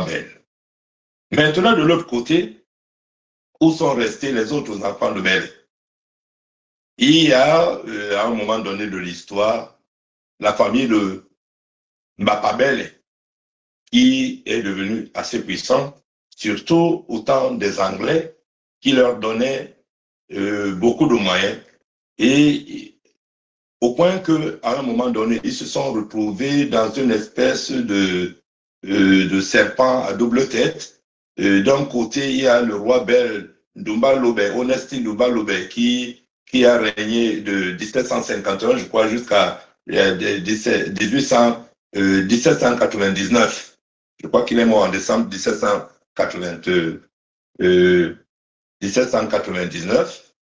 Bel. Maintenant, de l'autre côté, où sont restés les autres enfants de Bel? Il y a, à un moment donné de l'histoire, la famille de Mbapabel, qui est devenue assez puissante, surtout au temps des Anglais, qui leur donnaient beaucoup de moyens. Et au point qu'à un moment donné, ils se sont retrouvés dans une espèce de serpent à double tête. D'un côté, il y a le roi Bel Ndoumba Lobé, Onesti Ndoumba Lobé, qui a régné de 1751, je crois, jusqu'à 1799. Je crois qu'il est mort en décembre 1799.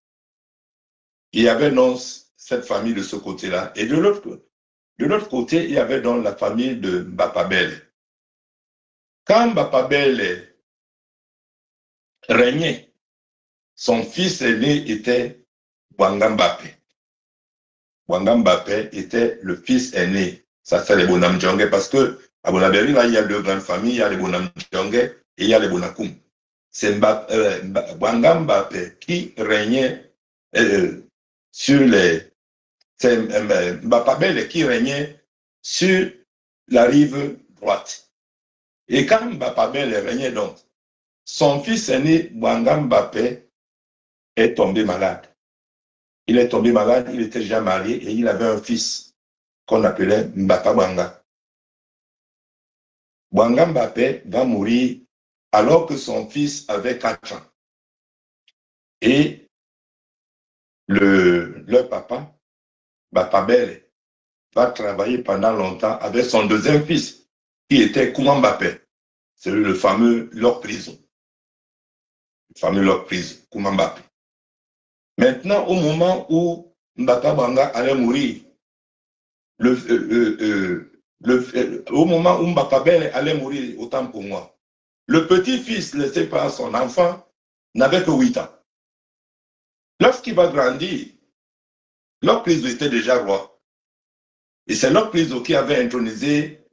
Il y avait donc cette famille de ce côté-là. Et de l'autre côté, il y avait donc la famille de Mbapabel. Quand Mbapabel régnait, son fils aîné était Bouanga Mbapé. Bouanga Mbapé était le fils aîné. Ça, c'est les Bonam Djongé, parce que à Bonaberi, là, il y a deux grandes familles, il y a les Bonam Djongé et il y a les Bonakoum. C'est Bouanga Mbapé qui régnait sur les... C'est Mbapabel qui régnait sur la rive droite. Et quand Mbapabel régnait donc, son fils aîné, Bouanga Mbapé, est tombé malade. Il est tombé malade, il était déjà marié et il avait un fils qu'on appelait Mbapa Bouanga. Bouanga Mbapé va mourir alors que son fils avait 4 ans. Et leur papa, Mbapabel, va travailler pendant longtemps avec son deuxième fils, qui était Kouma Mbapé. C'est le fameux Lok Prison. Le fameux Lok Prison, Kouma Mbapé. Maintenant, au moment où Mbapa Bouanga allait mourir, au moment où Mbapabel allait mourir, autant pour moi, le petit-fils laissé par son enfant n'avait que 8 ans. Lorsqu'il va grandir, Lok Prison était déjà roi. Et c'est Lok Prison qui avait intronisé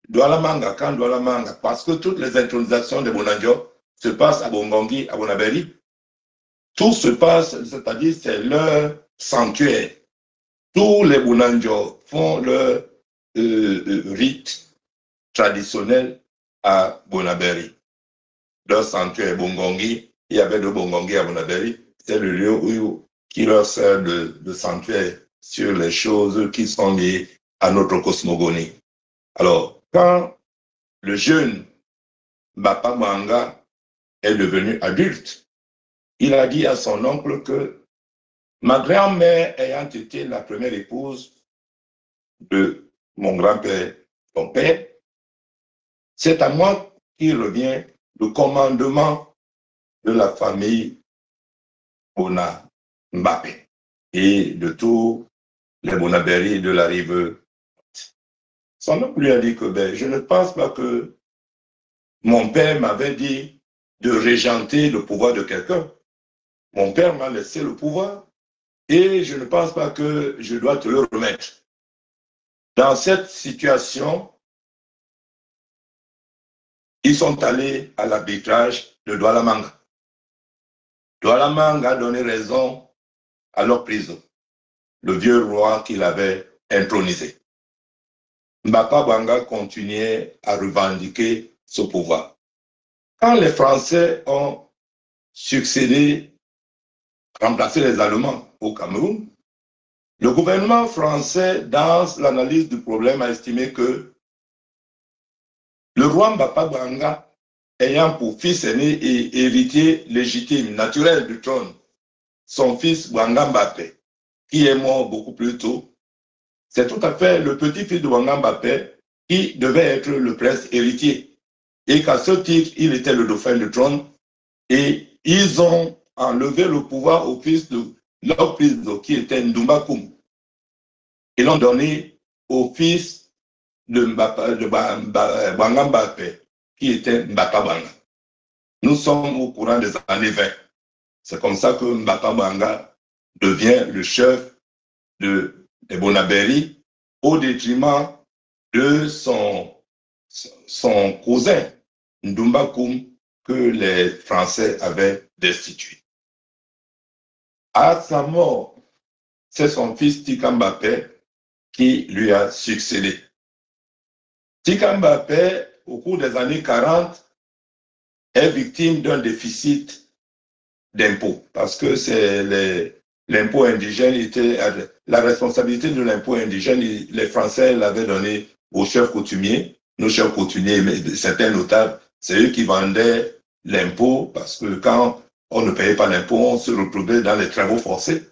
Douala Manga, quand Douala Manga, parce que toutes les intronisations de Bonanjo se passent à Bongongi, à Bonaberi. Tout se passe, c'est-à-dire c'est leur sanctuaire. Tous les Bonanjo font leur rite traditionnel à Bonaberi. Leur sanctuaire Bongongi, il y avait deux Bongongi à Bonaberi, c'est le lieu qui leur sert de sanctuaire sur les choses qui sont liées à notre cosmogonie. Alors, quand le jeune Mbapa Bouanga est devenu adulte, il a dit à son oncle que ma grand-mère ayant été la première épouse de mon grand-père, ton père, c'est à moi qui revient le commandement de la famille Bona Mbapé et de tous les Bonaberi de la rive. Son oncle lui a dit que je ne pense pas que mon père m'avait dit de régenter le pouvoir de quelqu'un. Mon père m'a laissé le pouvoir et je ne pense pas que je dois te le remettre. Dans cette situation, ils sont allés à l'arbitrage de Douala Manga. Douala Manga a donné raison à leur prison, le vieux roi qu'il avait intronisé. Mbapa Bouanga continuait à revendiquer ce pouvoir. Quand les Français ont succédé, remplacé les Allemands au Cameroun, le gouvernement français, dans l'analyse du problème, a estimé que le roi Mbapa Bouanga, ayant pour fils aîné et héritier légitime, naturel du trône, son fils Bouanga Mbapé, qui est mort beaucoup plus tôt, c'est tout à fait le petit-fils de Bouanga Mbapé qui devait être le prince héritier. Et qu'à ce titre, il était le dauphin du trône. Et ils ont enlevé le pouvoir au fils de Lok Prison, qui était Ndoumba Koum. Ils l'ont donné au fils de Bouanga Mbapé, qui était Mbapa Bouanga. Nous sommes au courant des années 20. C'est comme ça que Mbapa Bouanga devient le chef des Bonaberi au détriment de son cousin, Ndumba Koum que les Français avaient destitué. À sa mort, c'est son fils Tika Mbappé qui lui a succédé. Tika Mbappé, au cours des années 40, est victime d'un déficit d'impôts parce que c'est l'impôt indigène était la responsabilité de l'impôt indigène, les Français l'avaient donné aux chefs coutumiers, nos chefs coutumiers, mais certains notables, c'est eux qui vendaient l'impôt parce que quand on ne payait pas l'impôt, on se retrouvait dans les travaux forcés.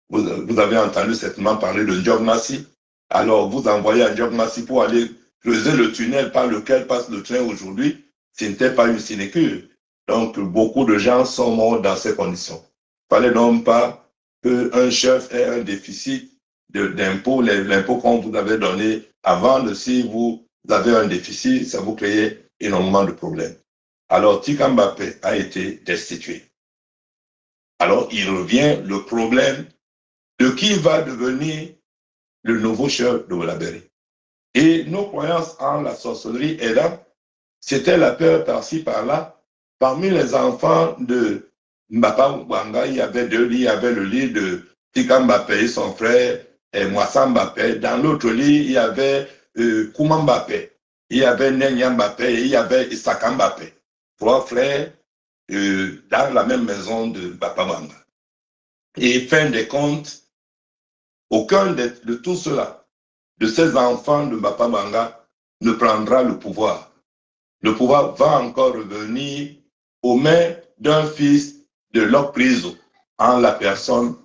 Vous avez entendu certainement parler de Ndiog Massi. Alors, vous envoyez à Ndiog Massi pour aller creuser le tunnel par lequel passe le train aujourd'hui. Ce n'était pas une sinécure. Donc, beaucoup de gens sont morts dans ces conditions. Il ne fallait donc pas qu'un chef ait un déficit d'impôts. L'impôt qu'on vous avait donné avant, si vous avez un déficit, ça vous crée énormément de problèmes. Alors, Tika Mbappé a été destitué. Alors, il revient le problème de qui va devenir le nouveau chef de Bolaberi. Et nos croyances en la sorcellerie aidant, c'était la peur par-ci, par-là. Parmi les enfants de Mbapa Wanga, il y avait deux lits. Il y avait le lit de Tika Mbappé et son frère, et Mwassa Mbappé. Dans l'autre lit, il y avait Kouma Mbappé. Il y avait Nenya Mbappé et il y avait Isaka Mbappé. Trois frères dans la même maison de Mbapa Wanga. Et fin des comptes, aucun de tout cela, de ces enfants de Mbapa Wanga, ne prendra le pouvoir. Le pouvoir va encore revenir aux mains d'un fils de Lok Priso, en la personne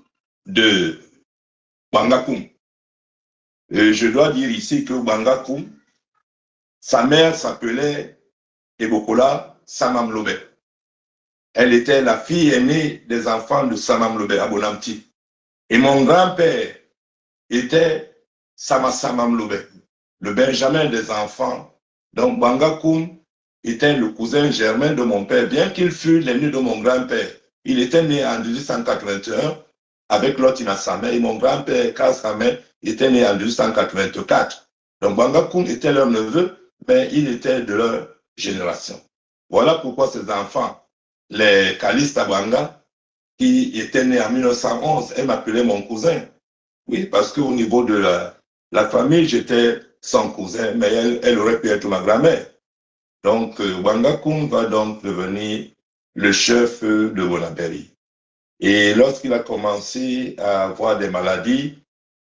de Banga Koum. Je dois dire ici que Banga Koum, sa mère s'appelait Ebokola Samamlobe. Elle était la fille aînée des enfants de Samamlobe à Bonamti. Et mon grand-père était Samamlobe, le benjamin des enfants. Donc Banga Koum était le cousin germain de mon père, bien qu'il fût l'aîné de mon grand-père. Il était né en 1881 avec Lotina Samé et mon grand-père Kassamé était né en 1884. Donc Banga Koum était leur neveu, mais il était de leur génération. Voilà pourquoi ces enfants, les Kalista Banga, qui étaient nés en 1911, elle m'appelait mon cousin. Oui, parce qu'au niveau de la famille, j'étais son cousin, mais elle aurait pu être ma grand-mère. Donc, Banga Koum va donc devenir le chef de Bolaberi. Et lorsqu'il a commencé à avoir des maladies,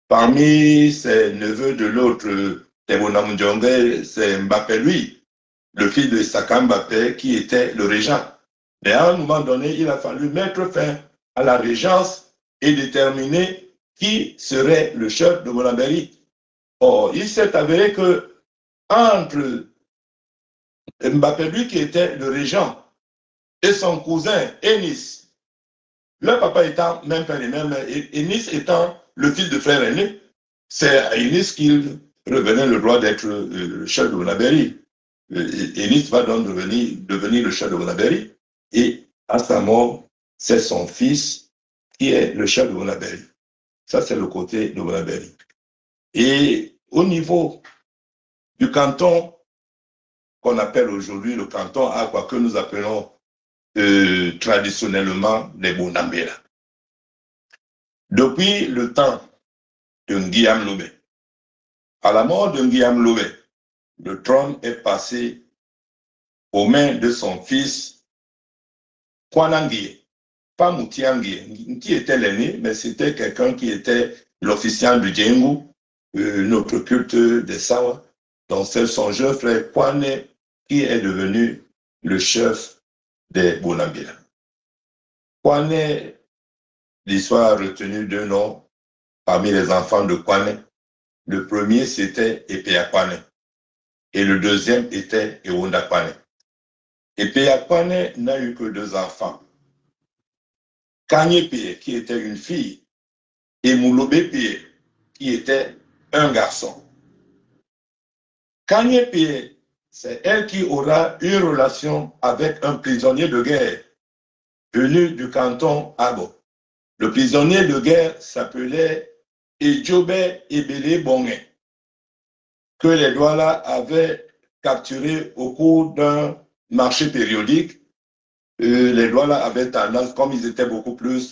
parmi ses neveux de l'autre, Tebonamundjonge, c'est Mbappé, lui, le fils de Isaka Mbappé, qui était le régent. Mais à un moment donné, il a fallu mettre fin à la régence et déterminer qui serait le chef de Bolaberi. Or, il s'est avéré que entre Mbappé, lui qui était le régent, et son cousin Enis, leur papa étant même pas les mêmes, Enis étant le fils de frère aîné, c'est à Enis qu'il revenait le droit d'être le chef de Bolaberi. Enis va donc devenir le chef de Bolaberi, et à sa mort, c'est son fils qui est le chef de Bolaberi. Ça, c'est le côté de Bolaberi. Et au niveau du canton qu'on appelle aujourd'hui le canton Akwa, que nous appelons traditionnellement les Bonambela. Depuis le temps de Nguiyam Lobe, à la mort de Nguiyam Lobe, le trône est passé aux mains de son fils Kwananguye, pas Moutianguye, qui était l'aîné, mais c'était quelqu'un qui était l'officiant du Djengu, notre culte des Sawa. Donc c'est son jeune frère Kwane qui est devenu le chef des Bonambela. Kwane, l'histoire a retenu deux noms parmi les enfants de Kwane. Le premier, c'était Epea Kwane. Et le deuxième était Ewonda Kwane. Epea Kwane n'a eu que deux enfants. Kanye Peye, qui était une fille, et Moulobe Peye, qui était un garçon. Kanye Peye, c'est elle qui aura une relation avec un prisonnier de guerre venu du canton Abo. Le prisonnier de guerre s'appelait Edjobe Ebele Bongé, que les Douala avaient capturé au cours d'un marché périodique, les douaniers avaient tendance, comme ils étaient beaucoup plus